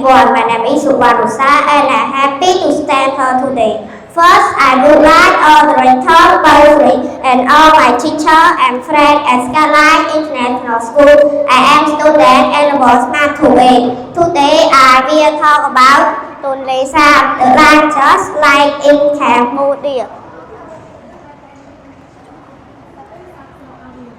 everyone, my name is Subarusa and I'm happy to stand here today. First, I would like all the rector, both and all my teacher and friends at Skyline International School. I am student and was Mark 2A. Today, I will talk about Tonle Sap, the land just like in Cambodia.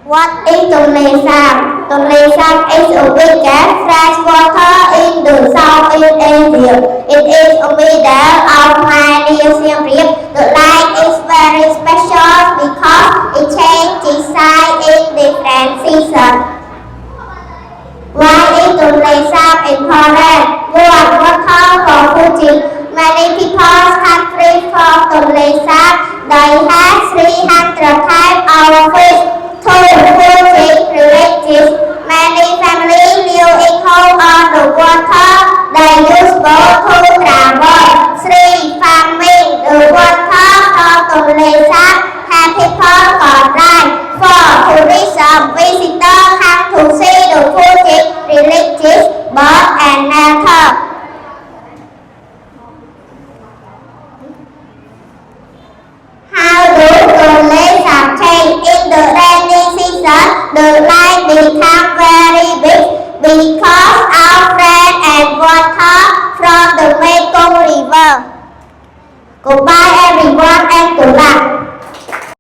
What is Tonle Sap? Tonle Sap is a big fresh water in the Southeast Asia. It is a middle of my near Siem Reap. The lake is very special because it changes size in different seasons. Why is Tonle Sap important? One, water for Fuji. Many people countries from Tonle Sap. They have 300 types of fish. Two, Fuji villages. Many families live in home on the water. They use boat to travel. Three, farming. The water from Tonle Sap have people for life. Four, tourism. Visitors come to see the Fuji villages, birds and nature. How do Tonle Sap change in the rainy season? The lake becomes very big because of rain and water from the Mekong River. Goodbye everyone and good luck.